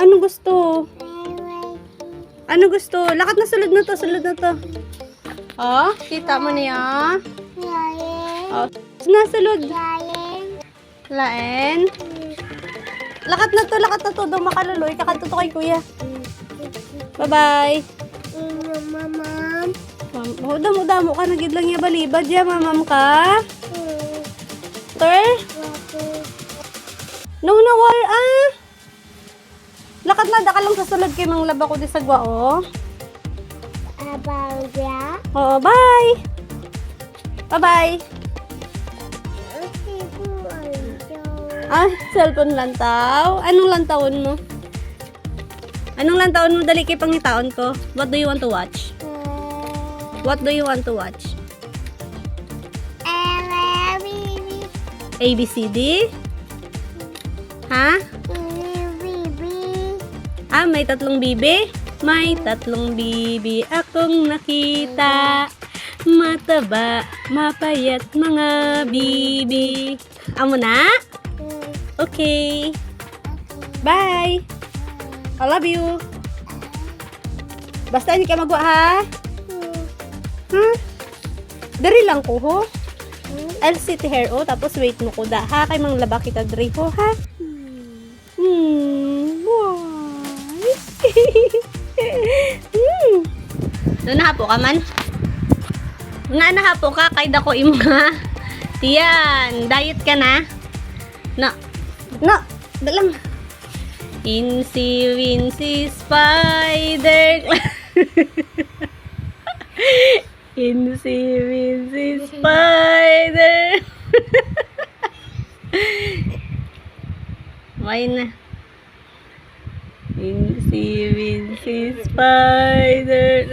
Ano gusto? Ano gusto? Lakat na, sulod na to, sulod na to. Oh, kita mo niya. Oh, nasulod. Lain. Lakat na to, daw makaluloy. Kakanto to kay kuya. Bye-bye. Oh, damo ka, nagid lang yung balibad ya, mamam ka. Sir? No, war, Lakat na, daka lang sa sulod kay mang laba ko di sa gwa, oh. Oo, bye. Bye-bye. Cellphone lantaw. Anong lantawon mo? Anong lantawon mo? Dali kay pangitaon ko. What do you want to watch? What do you want to watch? ABCD? Ha? May tatlong bibi? May tatlong bibi akong nakita. Mataba, mapayat mga bibi. Amo na? Okay. Bye. I love you. Basta hindi ka magwa, ha? Ha? Dari lang ko, ho? I'll sit here, oh. Tapos wait mo ko da, ha? Kay mang laba kita dari, ho, ha? Doon nahapo ka man? Nga nahapo ka, kay dako imo nga. Tiyan, diet ka na? No, dalang. Incy Wincy Spider. Incy Wincy Spider. May na. Incy Wincy Spider.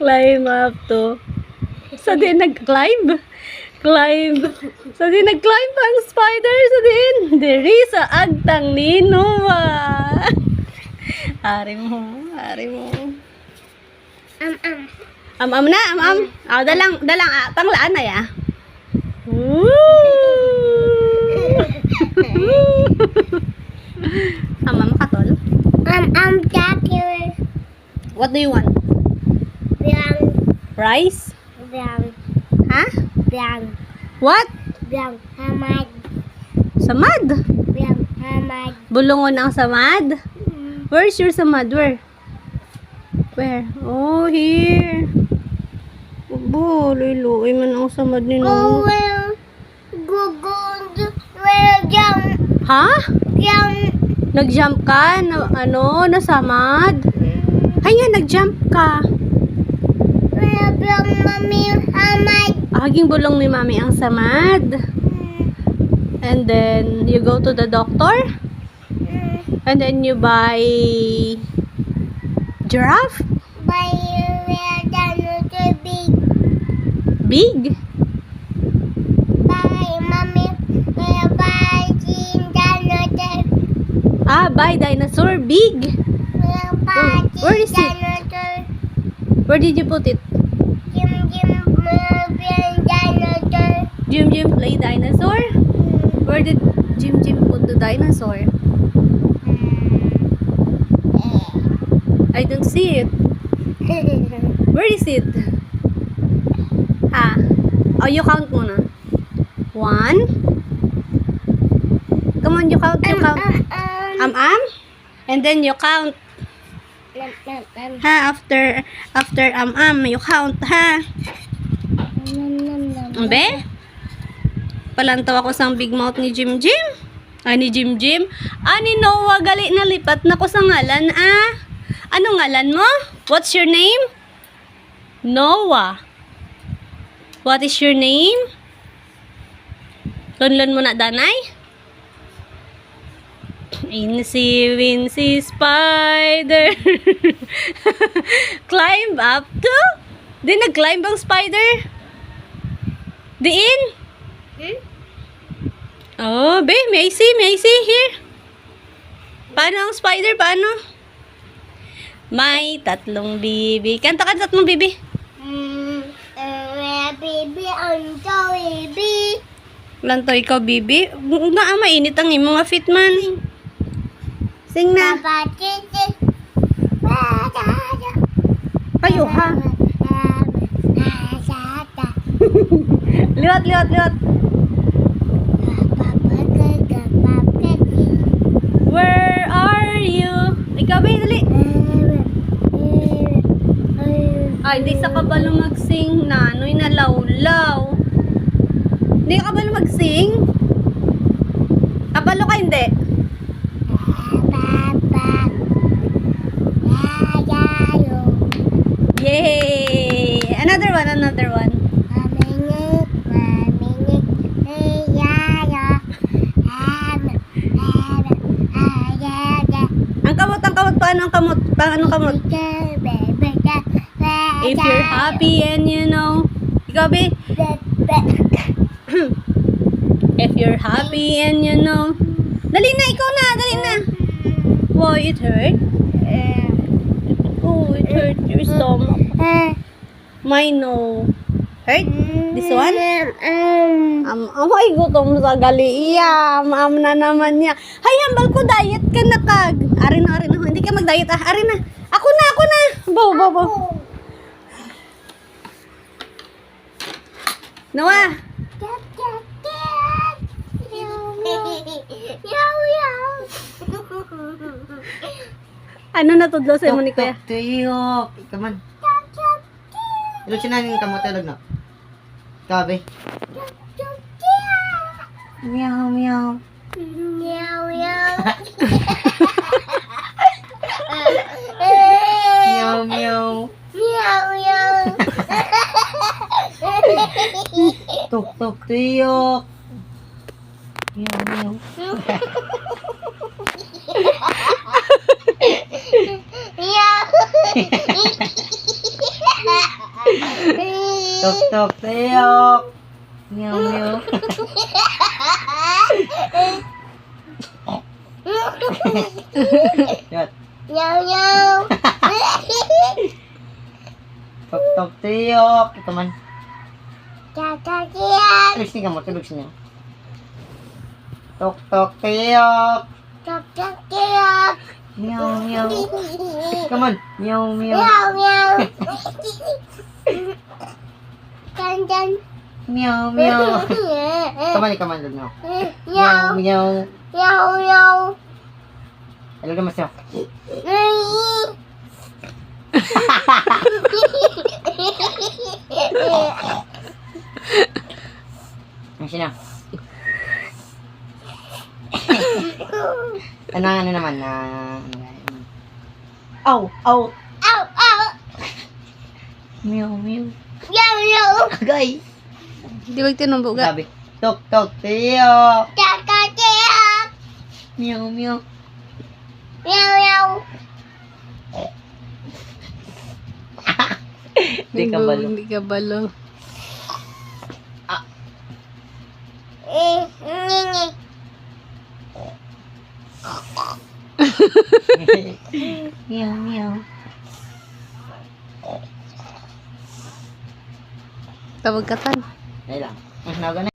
Climb up to. Sa di nag-climb? Sa di nag-climb ang spider sa din. Diri sa agtang ni Noah. Ari mo. Am na. Dalang, panglaan na ya. Amam katol. What do you want? Rice? Ha? What? Samad? Bulungon ang samad? Where's your samad? Where? Oh, here. Ubo, luy man ang samad ni Nono. Ha? Nag-jump ka? Nasamad? Hay nga, nag-jump ka. Haging bulong ni mami ang samad. And then, you go to the doctor. And then, you buy giraffe? Big? Buy dinosaur big. Where is it? Where did you put it? Jim play dinosaur? Where did Jim put the dinosaur? I don't see it. Where is it? Oh, you count muna. 1. Come on, you count. And then you count. After you count, ha? Be? Palantaw ako sang big mouth ni Jim. Ni Noah, gali na lipat na ko sa ngalan, Ano ngalan mo? What's your name? Noah. What is your name? Lunlun mo na, danay? Incy Wincy Spider. Climb up to? Di nag-climb ang spider? Diin? Oh, be, may I see here. Paano ang spider? Paano? May tatlong bibi. Kanta ka tatlong bibi. Baby, I'm Jollibee. Lanto ikaw, Bibi. Nga, mainit ang imong nga fit man. Sing na. Kayo, ha? Liwat, liwat, liwat. Where are you? Ikaw, Bibi, dali. Ay, di sa kabalo magsing. Nanoy na lawlaw. Hindi ka kabalo magsing? Kabalo ka, hindi? Yay! Another one, another one. Ang kamot, paano ang kamot? Paano kamot? If you're happy and you know. Ikaw, Bi? If you're happy and you know. Dali na, ikaw na, dali na. Why, it hurt? Oh, it hurt your stomach. Mine, no. Hurt? This one? Ay, gutom sa gali. Iya, maam na naman niya. Hay, hambal ko, diet ka na kag. Ari na. Hindi ka mag-diet, ah. Ari na. Ako na. Bo. Noah. Ano natudlo sa mo ni Kuya? Tuyok. Come on. Ilog siya namin kamot. Ilog na. Kabe. Meow, meow. Meow, meow. Tuk, tuyok. Meow, meow. Tuk, tuyok. Meow, meow. Yat. Tuk, tuyok. Ito man. Tulog siya mo, tulog siya. Tuk, tuyok. Meow, meow. Come on. Meow, meow. Meow, meow. Come on, no. Meow, meow. Hello, naman siya. Masya na. Ano naman na... Ow. Meow, meow. Agay. Di ba tinumbo ga? Sabi. Tuk, tuyok. Meow, meow. Di ka balo. Hindi ka balo. Meow, meow. Tawag ka tan. Ay lang. Mas naga na.